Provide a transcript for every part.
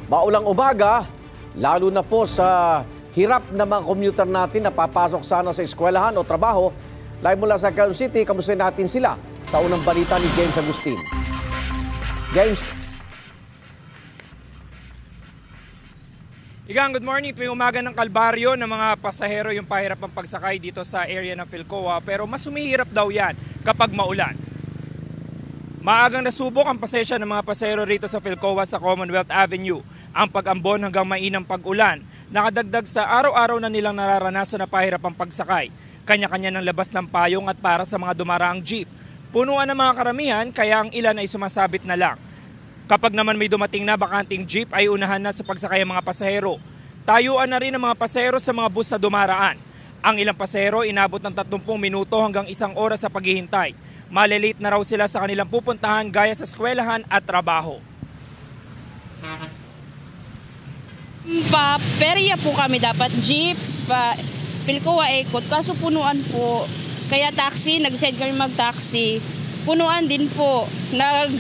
Maulang umaga, lalo na po sa hirap na mga commuter natin na papasok sana sa eskwelahan o trabaho. Live mula sa Quezon City, kamusta natin sila sa unang balita ni James Agustin. James. Igang, good morning. Tuwing umaga ng Kalbaryo ng mga pasahero yung pahirap ang pagsakay dito sa area ng Philcoa, pero mas humihirap daw yan kapag maulan. Maagang nasubok ang pasensya ng mga pasahero rito sa Philcoa sa Commonwealth Avenue. Ang pag-ambon hanggang mainang pag-ulan, nakadagdag sa araw-araw na nilang nararanasan na pahirap ang pagsakay. Kanya-kanya ng labas ng payong at para sa mga dumaraang jeep. Punuan ng mga karamihan, kaya ang ilan ay sumasabit na lang. Kapag naman may dumating na bakanting jeep, ay unahan na sa pagsakay ang mga pasahero. Tayuan na rin ang mga pasahero sa mga bus na dumaraan. Ang ilang pasahero inabot ng 30 minuto hanggang 1 oras sa paghihintay. Malilate na raw sila sa kanilang pupuntahan gaya sa eskwelahan at trabaho. Perya po kami dapat jeep, Philcoa Ekot, kaso punuan po. Kaya taxi, nag-decide kami mag-taxi. Punuan din po.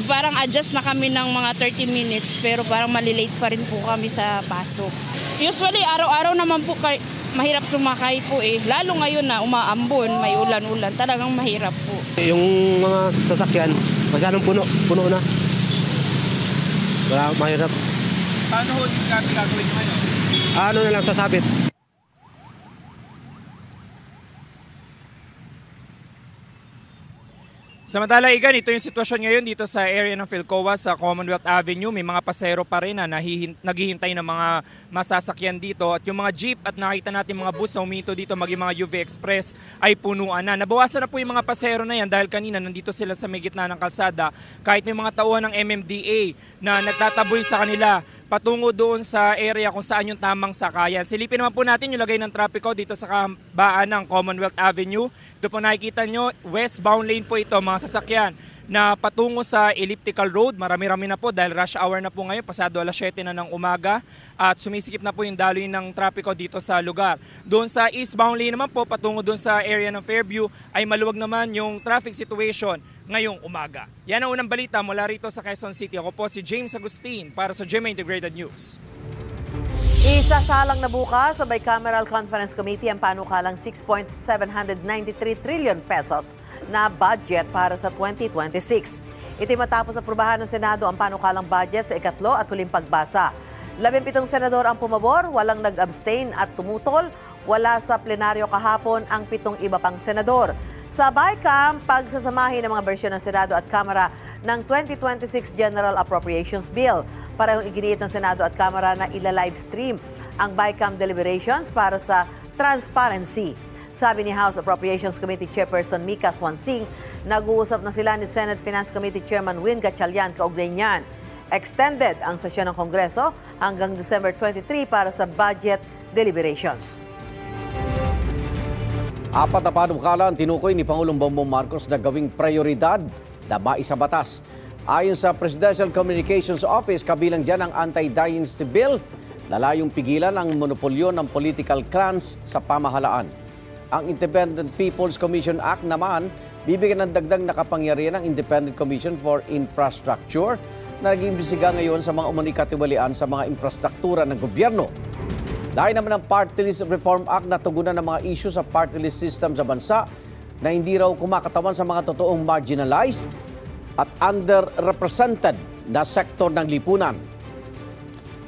Parang adjust na kami ng mga 30 minutes pero parang malilate pa rin po kami sa pasok. Usually araw-araw naman po mahirap sumakay po eh. Lalo ngayon na umaambon, may ulan-ulan, talagang mahirap po. Yung mga sasakyan, masyadong puno na. Wala, mahirap. Paano ho discount gagawin nyo ngayon? Ano na lang, sasabit. Samantala, Igan, ito yung sitwasyon ngayon dito sa area ng Philcoa sa Commonwealth Avenue. May mga pasahero pa rin na naghihintay ng mga masasakyan dito. At yung mga jeep at nakita natin mga bus na huminto dito, maging mga UV Express, ay punuan na. Nabawasan na po yung mga pasahero na yan dahil kanina nandito sila sa may gitna ng kalsada. Kahit may mga tauhan ng MMDA na nagtataboy sa kanila patungo doon sa area kung saan yung tamang sakayan. Silipin naman po natin yung lagay ng trapiko dito sa kabaan ng Commonwealth Avenue. Ito po nakikita nyo, westbound lane po ito, mga sasakyan na patungo sa elliptical road. Marami-rami na po dahil rush hour na po ngayon, pasado alas 7 na ng umaga at sumisikip na po yung daloy ng trapiko dito sa lugar. Doon sa eastbound lane naman po, patungo doon sa area ng Fairview ay maluwag naman yung traffic situation ngayong umaga. Yan ang unang balita mula rito sa Quezon City. Ako po si James Agustin para sa GMA Integrated News. Isasalang na bukas sa Bicameral Conference Committee ang panukalang 6.793 trillion pesos na budget para sa 2026. Ito matapos aprubahan ng Senado ang panukalang budget sa ikatlo at huling pagbasa. 17 senador ang pumabor, walang nag-abstain at tumutol. Wala sa plenaryo kahapon ang 7 iba pang senador. Sa BICAM, pagsasamahin ng mga bersyon ng Senado at Kamara ng 2026 General Appropriations Bill. Parehong iginiit ng Senado at Kamara na ila-livestream ang BICAM deliberations para sa transparency. Sabi ni House Appropriations Committee Chairperson Mika Swansing, nag-uusap na sila ni Senate Finance Committee Chairman Win Gatchalian kaugnay niyan. Extended ang sesyon ng Kongreso hanggang December 23 para sa budget deliberations. 4 na panukala ang tinukoy ni Pangulong Bongbong Marcos na gawing prioridad na maisa batas. Ayon sa Presidential Communications Office, kabilang dyan ang Anti-Dynasty Bill na layong pigilan ang monopolyo ng political clans sa pamahalaan. Ang Independent People's Commission Act naman, bibigyan ng dagdag na kapangyarihan ng Independent Commission for Infrastructure na nag-iimbestiga ngayon sa mga umano'y katiwalian sa mga infrastruktura ng gobyerno. Dahil naman ang Party List Reform Act na tugunan ng mga issue sa party list system sa bansa na hindi raw kumakatawan sa mga totoong marginalized at underrepresented na sektor ng lipunan.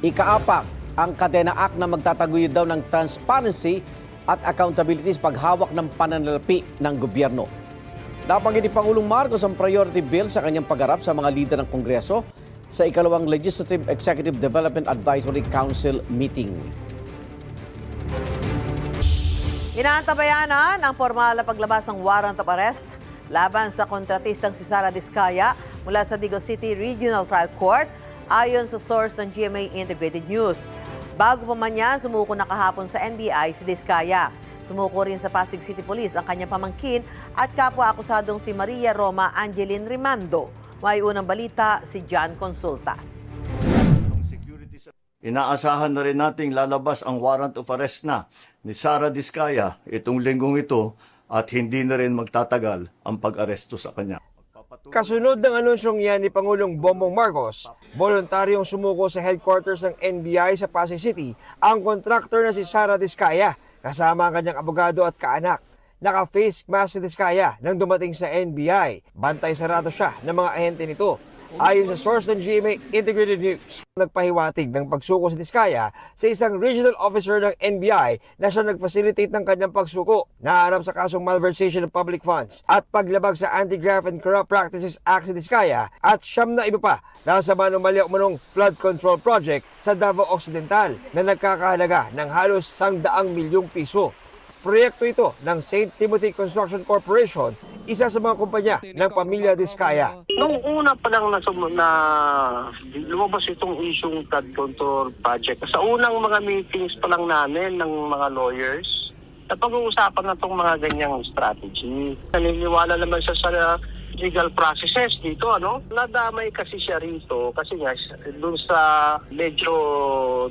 Ikaapat, ang Kadena Act na magtataguyod daw ng transparency at accountability sa paghawak ng pananalapi ng gobyerno. Nabanggit ni Pangulong Marcos ang priority bill sa kanyang pagharap sa mga lider ng Kongreso sa ikalawang Legislative Executive Development Advisory Council meeting. Inaantabayanan ang formal na paglabas ng warrant of arrest laban sa kontratistang si Sara Diskaya mula sa Digos City Regional Trial Court ayon sa source ng GMA Integrated News. Bago pa man yan, sumuko na kahapon sa NBI si Diskaya. Sumuko rin sa Pasig City Police ang kanyang pamangkin at kapwa-akusadong si Maria Roma Angeline Rimando. May unang balita si John Consulta. Inaasahan na rin nating lalabas ang warrant of arrest na ni Sara Diskaya itong linggong ito at hindi na rin magtatagal ang pag-aresto sa kanya. Kasunod ng anunsyong yan ni Pangulong Bongbong Marcos, voluntaryong sumuko sa headquarters ng NBI sa Pasay City ang kontraktor na si Sara Diskaya kasama ang kanyang abogado at kaanak. Naka-face mask si Diskaya nang dumating sa NBI. Bantay sarado siya ng mga ahente nito. Ayon sa source ng GMA Integrated News, nagpahiwatig ng pagsuko si Diskaya sa isang regional officer ng NBI na siya nag-facilitate ng kanyang pagsuko. Naharap sa kasong malversation of public funds at paglabag sa Anti-Graft and Corrupt Practices Act si Diskaya at siyam na iba pa dahil sa manumaliw-manong flood control project sa Davao Occidental na nagkakahalaga ng halos 100 milyong piso. Proyekto ito ng St. Timothy Construction Corporation, isa sa mga kumpanya ng pamilya Diskaya. Nung una pa lang na lumabas itong isyong flood control project, sa unang mga meetings pa lang namin ng mga lawyers, napag-uusapan na itong mga ganyang strategy. Naniniwala naman siya sa legal processes dito, ano? Nadamay kasi siya rito kasi nga doon sa medyo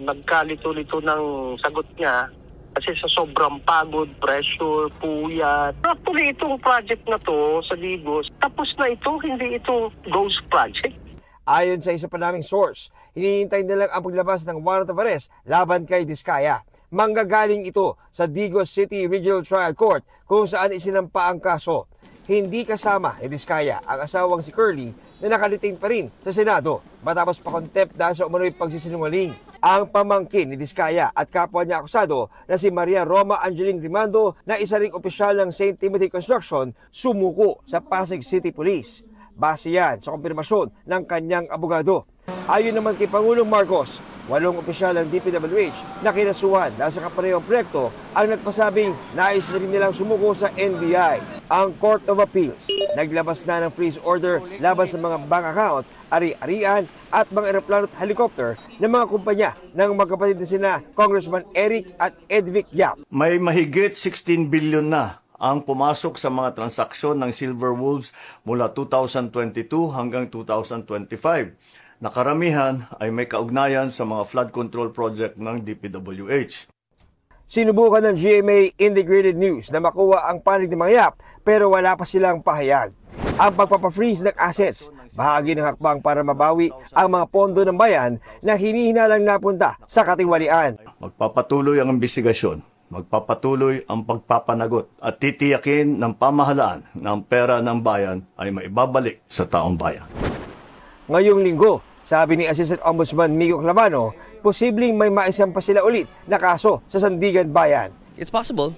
nagkalito-lito ng sagot niya. Kasi sa sobrang pagod, pressure, puyat. Actually, itong project na to sa Digos, tapos na ito, hindi ito ghost project. Ayon sa isa pa naming source, hinihintay nilang ang paglabas ng warrant of arrest laban kay Diskaya. Manggagaling ito sa Digos City Regional Trial Court kung saan isinampa ang kaso. Hindi kasama ni Diskaya ang asawang si Curly na nakaliting pa rin sa Senado matapos pa-contempt dahil sa umano'y pagsisinungaling. Ang pamangkin ni Diskaya at kapwa niya akusado na si Maria Roma Angeline Rimando na isa ring opisyal ng St. Timothy Construction sumuko sa Pasig City Police. Base yan sa kumpirmasyon ng kanyang abogado. Ayon naman kay Pangulong Marcos, 8 opisyal ng DPWH na kinasuhan dahil sa kaparehong proyekto ang nagpasabing nais na rin nilang sumuko sa NBI. Ang Court of Appeals naglabas na ng freeze order laban sa mga bank account, ari-arian at mga eroplano at helicopter ng mga kumpanya ng magkapatid na sina Congressman Eric at Edvic Yap. May mahigit 16 billion na ang pumasok sa mga transaksyon ng Silver Wolves mula 2022 hanggang 2025. Nakaramihan ay may kaugnayan sa mga flood control project ng DPWH. Sinubukan ng GMA Integrated News na makuha ang panig ng mga Yap pero wala pa silang pahayag. Ang pagpapafreeze ng assets, bahagi ng hakbang para mabawi ang mga pondo ng bayan na hinihinalang napunta sa katiwalian. Magpapatuloy ang investigasyon, magpapatuloy ang pagpapanagot at titiyakin ng pamahalaan na ang pera ng bayan ay maibabalik sa taong bayan. Ngayong linggo, sabi ni Assistant Ombudsman Miko Clavano, posibleng may maisampa sila ulit na kaso sa Sandigan Bayan. It's possible,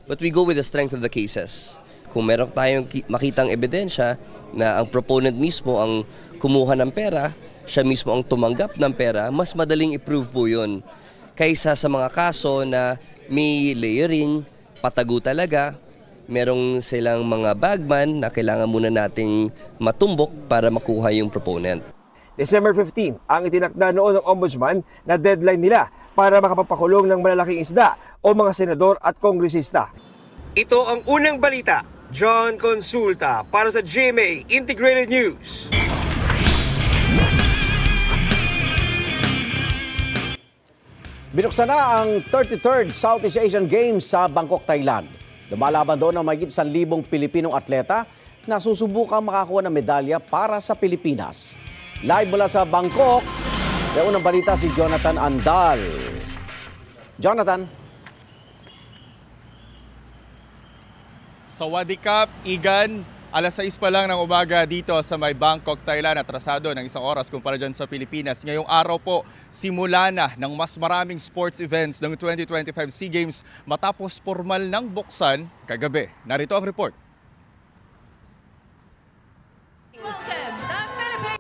but we go with the strength of the cases. Kung meron tayong makitang ebidensya na ang proponent mismo ang kumuha ng pera, siya mismo ang tumanggap ng pera, mas madaling i-prove po yun. Kaysa sa mga kaso na may layering, patago talaga, merong silang mga bagman na kailangan muna nating matumbok para makuha yung proponent. December 15 ang itinakda noon ng Ombudsman na deadline nila para makapagpakulong ng malalaking isda o mga senador at kongresista. Ito ang unang balita. John Consulta para sa GMA Integrated News. Binuksan na ang 33rd Southeast Asian Games sa Bangkok, Thailand. Lumalaban doon ang mahigit 1,000 Pilipinong atleta na susubukang makakuha ng medalya para sa Pilipinas. Live mula sa Bangkok, may unang balita si Jonathan Andal. Jonathan. Sawadikap, Igan, alas 6 pa lang ng umaga dito sa may Bangkok, Thailand. Atrasado ng 1 oras kumpara dyan sa Pilipinas. Ngayong araw po, simula na ng mas maraming sports events ng 2025 SEA Games matapos formal ng buksan kagabi. Narito ang report.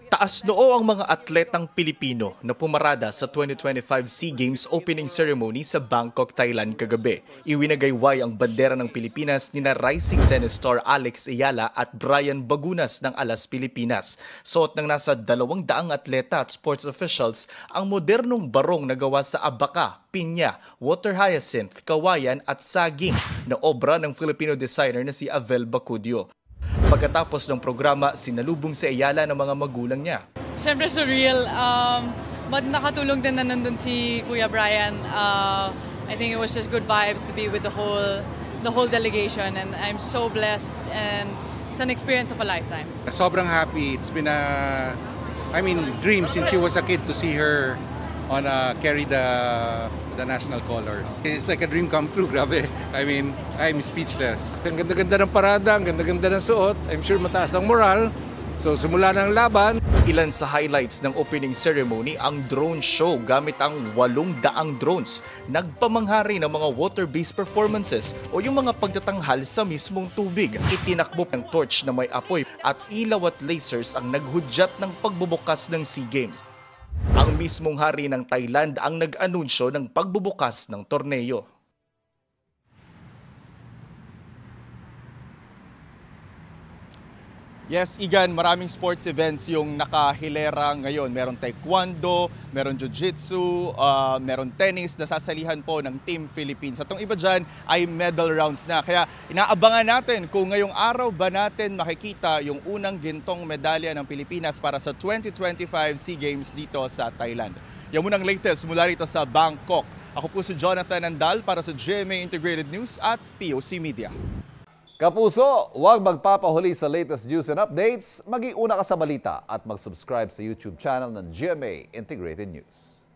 Taas noo ang mga atletang Pilipino na pumarada sa 2025 SEA Games opening ceremony sa Bangkok, Thailand kagabi. Iwinagayway ang bandera ng Pilipinas nina rising tennis star Alex Ayala at Brian Bagunas ng Alas Pilipinas. Suot ng nasa 200 atleta at sports officials ang modernong barong na gawa sa abaka, pinya, water hyacinth, kawayan at saging na obra ng Filipino designer na si Avel Bacudio. Pagkatapos ng programa, sinalubong si Ayala ng mga magulang niya. Siyempre surreal. Nakatulong din na nandun si Kuya Brian. I think it was just good vibes to be with the whole delegation, and I'm so blessed and it's an experience of a lifetime. Sobrang happy. It's been a, dream since she was a kid to see her on carry the national colors. It's like a dream come true, grabe. I'm speechless. Ang ganda-ganda ng parada, ang ganda-ganda ng suot. I'm sure mataas ang moral. So simula ng laban. Ilan sa highlights ng opening ceremony ang drone show gamit ang 800 drones. Nagpamanghari ng mga water-based performances o yung mga pagtatanghal sa mismong tubig. Itinakbo ng torch na may apoy at ilaw at lasers ang naghudyat ng pagbubukas ng SEA Games. Ang mismong hari ng Thailand ang nag-anunsyo ng pagbubukas ng torneo. Yes, Igan, maraming sports events yung nakahilera ngayon. Meron taekwondo, meron jiu-jitsu, meron tennis na sasalihan po ng Team Philippines. At itong iba dyan ay medal rounds na. Kaya inaabangan natin kung ngayong araw ba natin makikita yung unang gintong medalya ng Pilipinas para sa 2025 SEA Games dito sa Thailand. Yan munang latest mula rito sa Bangkok. Ako po si Jonathan Andal para sa GMA Integrated News at POC Media. Kapuso, huwag magpapahuli sa latest news and updates. Mag-iuna ka sa balita at mag-subscribe sa YouTube channel ng GMA Integrated News.